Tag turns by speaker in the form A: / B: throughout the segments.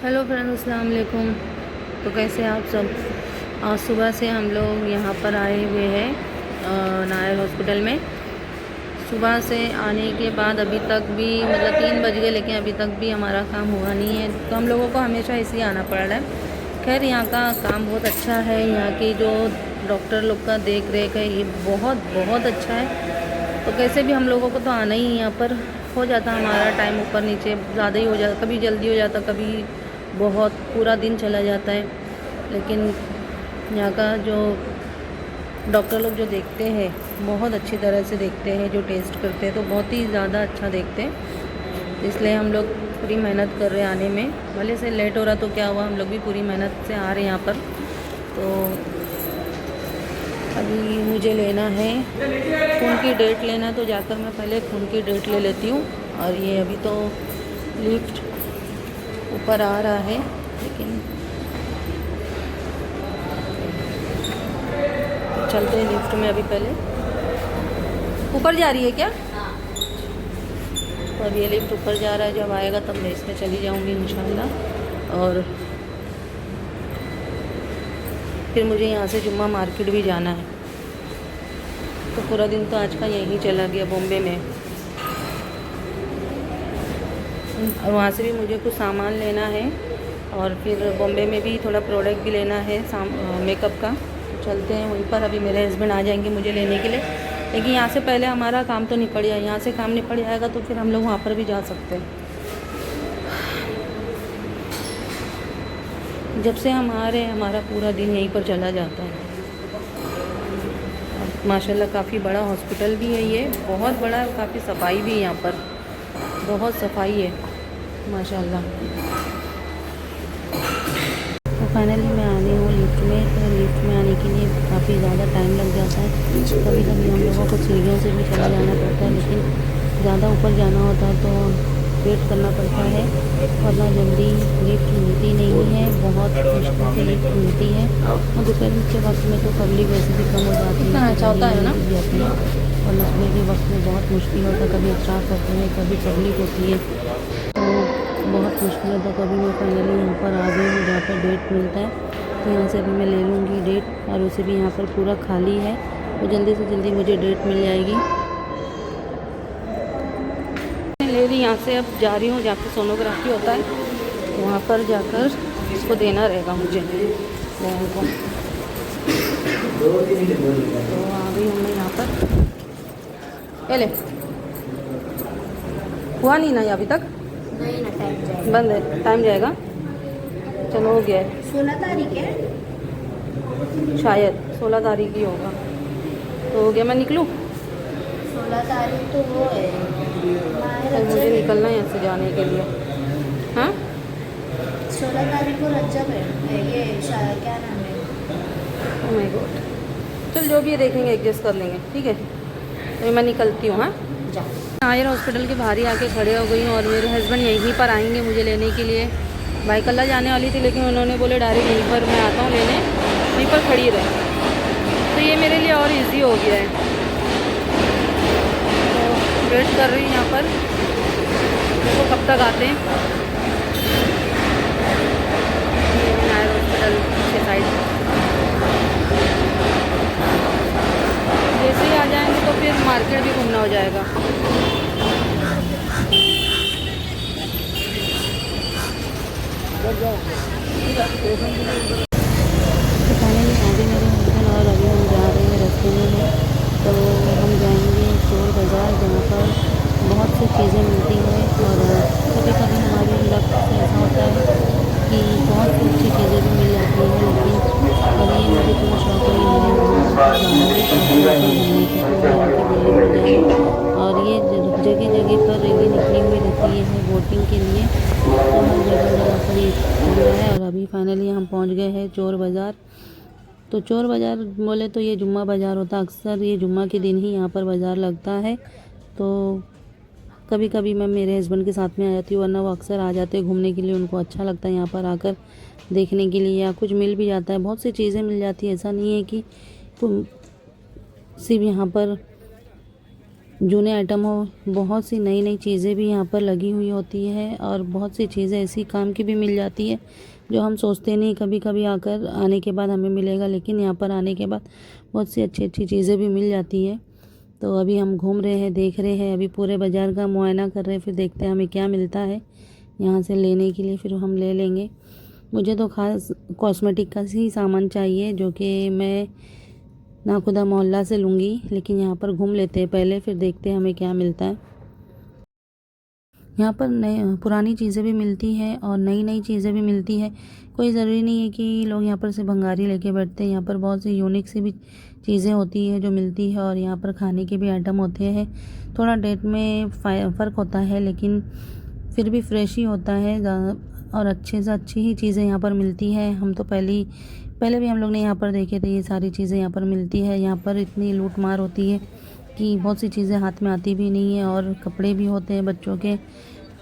A: Hello friends, अस्सलाम वालेकुम। तो कैसे हैं आप सब। आज सुबह से हम लोग यहाँ पर आए हुए हैं नायर हॉस्पिटल में। सुबह से आने के बाद अभी तक भी मतलब 3 बज गए, लेकिन अभी तक भी हमारा काम हुआ नहीं है। तो हम लोगों को हमेशा इसलिए आना पड़ रहा है। खैर, यहाँ का काम बहुत अच्छा है। यहाँ की जो डॉक्टर लोग का देख रेख है ये बहुत बहुत अच्छा है। तो कैसे भी हम लोगों को तो आना ही, यहाँ पर हो जाता हमारा टाइम ऊपर नीचे ज़्यादा ही हो जाता, कभी जल्दी हो जाता, कभी बहुत पूरा दिन चला जाता है। लेकिन यहाँ का जो डॉक्टर लोग जो देखते हैं बहुत अच्छी तरह से देखते हैं, जो टेस्ट करते हैं तो बहुत ही ज़्यादा अच्छा देखते हैं। इसलिए हम लोग पूरी मेहनत कर रहे हैं आने में। भले से लेट हो रहा तो क्या हुआ, हम लोग भी पूरी मेहनत से आ रहे हैं यहाँ पर। तो अभी मुझे लेना है खून की डेट लेना, तो जाकर मैं पहले खून की डेट ले लेती हूँ। और ये अभी तो लिफ्ट ऊपर आ रहा है, लेकिन चलते हैं लिफ्ट में। अभी पहले ऊपर जा रही है क्या? तो अब ये लिफ्ट ऊपर जा रहा है, जब आएगा तब मैं इसमें चली जाऊंगी इंशाल्लाह। और फिर मुझे यहाँ से जुम्मा मार्केट भी जाना है। तो पूरा दिन तो आज का यहीं चला गया बॉम्बे में। और वहाँ से भी मुझे कुछ सामान लेना है, और फिर बॉम्बे में भी थोड़ा प्रोडक्ट भी लेना है मेकअप का। तो चलते हैं वहीं पर। अभी मेरे हस्बैंड आ जाएंगे मुझे लेने के लिए, लेकिन यहाँ से पहले हमारा काम तो निपट जाए। यहाँ से काम निपट जाएगा तो फिर हम लोग वहाँ पर भी जा सकते हैं। जब से हम आ रहे हैं हमारा पूरा दिन यहीं पर चला जाता है। माशाल्लाह काफ़ी बड़ा हॉस्पिटल भी है, ये बहुत बड़ा, काफ़ी सफाई भी है यहाँ पर, बहुत सफाई है माशाल्लाह। तो फाइनली मैं आ गई हूँ लिफ्ट में। तो लिफ्ट में आने के लिए काफ़ी ज़्यादा टाइम लग जाता है। कभी कभी हम लोगों को सीढ़ियों से भी चला जाना पड़ता है, लेकिन ज़्यादा ऊपर जाना होता है तो वेट करना पड़ता है, वरना जल्दी लिफ्ट मिलती नहीं है। बहुत मुश्किल से लिफ्ट मिलती है। और दोपहर के वक्त में तो पब्लिक वैसे भी कम हो जाती है, अच्छा होता है ना जाती है। और सुबह के वक्त में बहुत मुश्किल होता है, कभी स्टाफ होते हैं, कभी पब्लिक होती है, तो बहुत मुश्किल होता है। कभी मैं फाइनली यहाँ पर आ गई हूँ जहाँ पर डेट मिलता है। तो यहाँ से अभी मैं ले लूँगी डेट, और उसे भी यहाँ पर पूरा खाली है, तो जल्दी से जल्दी मुझे डेट मिल जाएगी। ले ली यहाँ से, अब जा रही हूँ जहाँ पे सोनोग्राफी होता है, वहाँ पर जाकर इसको देना रहेगा मुझे लोगों को। तो आ गई हूँ मैं यहाँ पर। ले हुआ नहीं ना ये अभी तक?
B: नहीं ना, टाइम जाएगा।
A: बंद है, टाइम जाएगा। चलो हो गया है।
B: 16 तारीख है
A: शायद 16 तारीख ही होगा। तो हो गया, मैं निकलूँ?
B: 16 तारीख तो वो है,
A: तो मुझे निकलना है यहाँ से जाने के लिए। हाँ
B: 16 तारीख को रज्जब है। ये क्या नाम है?
A: Oh my God. चल जो भी है देखेंगे, एडजस्ट कर लेंगे, ठीक है। तो मैं निकलती हूँ। हाँ, नायर हॉस्पिटल के बाहर ही आके खड़े हो गई हूँ, और मेरे हस्बैंड यहीं पर आएंगे मुझे लेने के लिए। भाई कल्ला जाने वाली थी, लेकिन उन्होंने बोले डायरेक्ट यहीं पर मैं आता हूँ लेने, यहीं पर खड़ी रहे। तो ये मेरे लिए और इजी हो गया है। तो वेट कर रही हूँ यहाँ पर, देखो कब तक आते हैं। नायर हॉस्पिटल के साइड जैसे ही आ जाएंगे तो फिर मार्केट भी घूमना हो जाएगा। तो फाइनली आ गए मेरे हस्बैंड, और अभी हम जा रहे हैं रास्ते में हैं। तो हम जाएंगे चोर बाज़ार, जहाँ पर बहुत सी चीज़ें मिलती हैं। और कभी कभी हमारे लक से ऐसा होता है कि बहुत सी अच्छी चीज़ें भी मिल जाती हैं, लेकिन अभी मुझे थोड़ा शौक है मेरे और ये जगह जगह पर रैली निकली हुई रहती है वोटिंग के लिए। तो हर जगह जगह पर ये चल रहा है। और अभी फाइनली हम पहुंच गए हैं चोर बाज़ार। तो चोर बाज़ार बोले तो ये जुम्मा बाज़ार होता है, अक्सर ये जुम्मा के दिन ही यहाँ पर बाज़ार लगता है। तो कभी कभी मैं मेरे हस्बैंड के साथ में आ जाती हूँ, वरना वो अक्सर आ जाते हैं घूमने के लिए। उनको अच्छा लगता है यहाँ पर आकर देखने के लिए, या कुछ मिल भी जाता है, बहुत सी चीज़ें मिल जाती है। ऐसा नहीं है कि सिर्फ यहाँ पर जूने आइटम हो, बहुत सी नई नई चीज़ें भी यहाँ पर लगी हुई होती है और बहुत सी चीज़ें ऐसी काम की भी मिल जाती है जो हम सोचते नहीं, कभी कभी आने के बाद हमें मिलेगा, लेकिन यहाँ पर आने के बाद बहुत सी अच्छी अच्छी चीज़ें भी मिल जाती है। तो अभी हम घूम रहे हैं, देख रहे हैं, अभी पूरे बाज़ार का मुआयना कर रहे हैं, फिर देखते हैं हमें क्या मिलता है यहाँ से लेने के लिए, फिर हम ले लेंगे। मुझे तो ख़ास कॉस्मेटिक का ही सामान चाहिए जो कि मैं नाखुदा मोहल्ला से लूँगी, लेकिन यहाँ पर घूम लेते हैं पहले, फिर देखते हैं हमें क्या मिलता है। यहाँ पर नई पुरानी चीज़ें भी मिलती है और नई नई चीज़ें भी मिलती है। कोई ज़रूरी नहीं है कि लोग यहाँ पर से भंगारी लेके बैठते हैं। यहाँ पर बहुत सी यूनिक सी भी चीज़ें होती है जो मिलती है और यहाँ पर खाने के भी आइटम होते हैं। थोड़ा डेट में फ़र्क होता है, लेकिन फिर भी फ्रेश ही होता है और अच्छे से अच्छी ही चीज़ें यहाँ पर मिलती है। हम तो पहले भी हम लोग ने यहाँ पर देखे थे, ये सारी चीज़ें यहाँ पर मिलती है। यहाँ पर इतनी लूट मार होती है कि बहुत सी चीज़ें हाथ में आती भी नहीं है, और कपड़े भी होते हैं बच्चों के,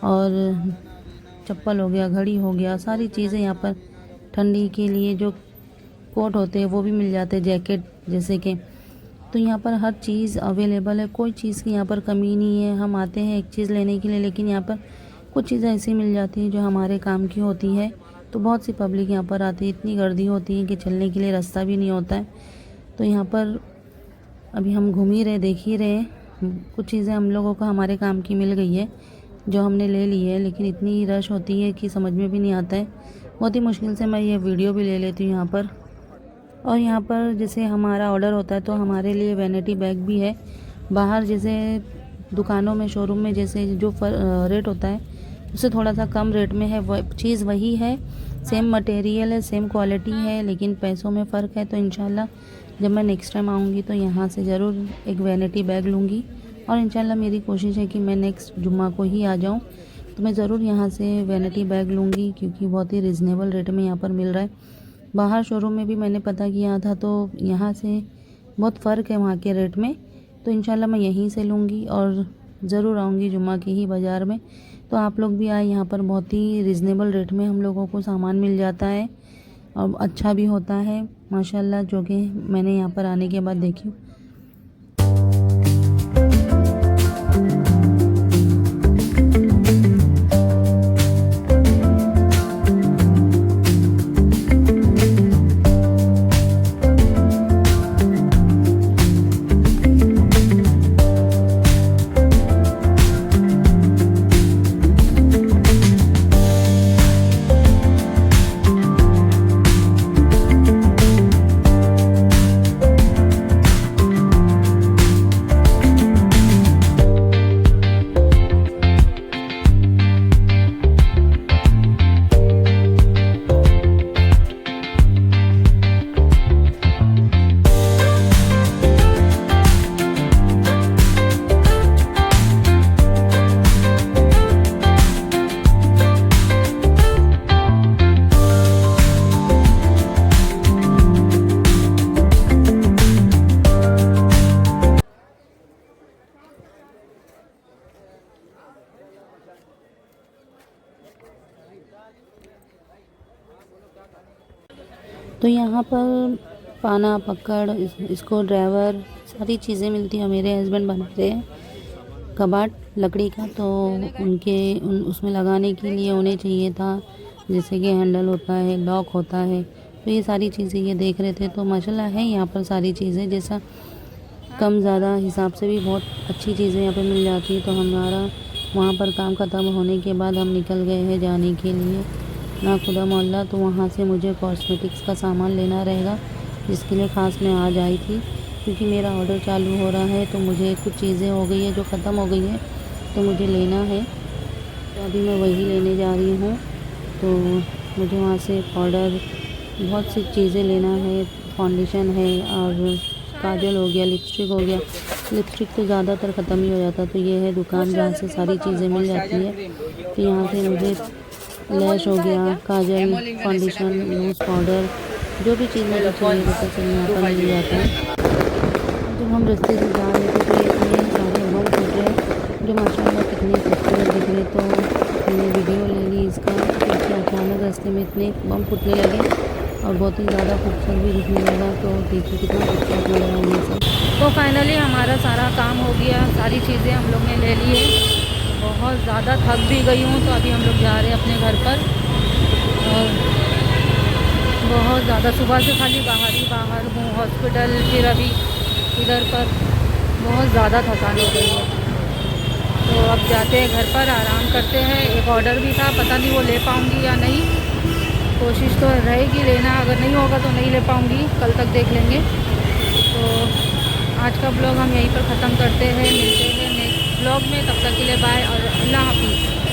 A: और चप्पल हो गया, घड़ी हो गया, सारी चीज़ें यहाँ पर ठंडी के लिए जो कोट होते हैं वो भी मिल जाते हैं, जैकेट जैसे कि। तो यहाँ पर हर चीज़ अवेलेबल है, कोई चीज़ की यहाँ पर कमी नहीं है। हम आते हैं एक चीज़ लेने के लिए, लेकिन यहाँ पर कुछ चीज़ें ऐसी मिल जाती हैं जो हमारे काम की होती है। तो बहुत सी पब्लिक यहाँ पर आती है, इतनी गर्दी होती है कि चलने के लिए रास्ता भी नहीं होता है। तो यहाँ पर अभी हम घूम ही रहे, देख ही रहे, कुछ चीज़ें हम लोगों को हमारे काम की मिल गई है जो हमने ले ली है, लेकिन इतनी रश होती है कि समझ में भी नहीं आता है। बहुत ही मुश्किल से मैं ये वीडियो भी ले लेती हूँ यहाँ पर। और यहाँ पर जैसे हमारा ऑर्डर होता है तो हमारे लिए वैनिटी बैग भी है। बाहर जैसे दुकानों में, शोरूम में जैसे जो रेट होता है उससे थोड़ा सा कम रेट में है, वो चीज़ वही है, सेम मटेरियल है, सेम क्वालिटी है, लेकिन पैसों में फ़र्क है। तो इंशाल्लाह जब मैं नेक्स्ट टाइम आऊँगी तो यहाँ से ज़रूर एक वैनिटी बैग लूँगी, और इंशाल्लाह मेरी कोशिश है कि मैं नेक्स्ट जुम्मा को ही आ जाऊँ तो मैं ज़रूर यहाँ से वैनिटी बैग लूँगी, क्योंकि बहुत ही रिजनेबल रेट में यहाँ पर मिल रहा है। बाहर शोरूम में भी मैंने पता किया था तो यहाँ से बहुत फ़र्क है वहाँ के रेट में। तो इंशाल्लाह मैं यहीं से लूँगी और ज़रूर आऊँगी जुम्मा के ही बाज़ार में। तो आप लोग भी आए, यहाँ पर बहुत ही रिजनेबल रेट में हम लोगों को सामान मिल जाता है और अच्छा भी होता है माशाल्लाह, जो कि मैंने यहाँ पर आने के बाद देखी। तो यहाँ पर पाना, पकड़, स्क्रू ड्राइवर, सारी चीज़ें मिलती हैं। मेरे हस्बैंड बनाते हैं कबाट लकड़ी का, तो उसमें लगाने के लिए उन्हें चाहिए था, जैसे कि हैंडल होता है, लॉक होता है। तो ये सारी चीज़ें ये देख रहे थे, तो माशाल्लाह है यहाँ पर सारी चीज़ें, जैसा कम ज़्यादा हिसाब से भी बहुत अच्छी चीज़ें यहाँ पर मिल जाती है। तो हमारा वहाँ पर काम ख़त्म होने के बाद हम निकल गए हैं जाने के लिए नाखुदा मोहल्ला। तो वहाँ से मुझे कॉस्मेटिक्स का सामान लेना रहेगा, जिसके लिए ख़ास मैं आज आई थी, क्योंकि मेरा ऑर्डर चालू हो रहा है। तो मुझे कुछ चीज़ें हो गई है जो ख़त्म हो गई है, तो मुझे लेना है, तो अभी मैं वही लेने जा रही हूँ। तो मुझे वहाँ से पाउडर, बहुत सी चीज़ें लेना है, फाउंडेशन है और काजल हो गया, लिपस्टिक हो गया। लिपस्टिक तो ज़्यादातर ख़त्म ही हो जाता, तो ये है दुकान जहाँ से सारी चीज़ें मिल जाती है। तो यहाँ से मुझे लैश हो गया, काजल, फाउंडेशन, लूज़ पाउडर, जो भी चीज़ मुझे चाहिए पता चल यहाँ पर मिल जाता है। जब हम रास्ते से जा रहे थे तो इतने सारे बम फूट रहे जो माशाल्लाह कितने खूबसूरत दिख रहे, तो मैंने वीडियो ले ली इसका, क्योंकि अचानक रास्ते में इतने बम फूटने लगे और बहुत ही ज़्यादा खूबसूरत भी दिखने लगा। तो देखिए कितना खूबसूरत लग रहा है ये सब। तो फाइनली हमारा सारा काम हो गया, सारी चीज़ें हम लोग ने ले ली है। बहुत ज़्यादा थक भी गई हूँ, तो अभी हम लोग जा रहे हैं अपने घर पर। और बहुत ज़्यादा सुबह से खाली बाहर हूँ, हॉस्पिटल, फिर अभी इधर पर बहुत ज़्यादा थकान हो गई है। तो अब जाते हैं घर पर, आराम करते हैं। एक ऑर्डर भी था, पता नहीं वो ले पाऊँगी या नहीं, कोशिश तो रहेगी लेना, अगर नहीं होगा तो नहीं ले पाऊँगी, कल तक देख लेंगे। तो आज का ब्लॉग हम यहीं पर ख़त्म करते हैं, मिलते हैं नेक्स्ट ब्लॉग में। तब तक के लिए बाय और अल्लाह हाफिज़।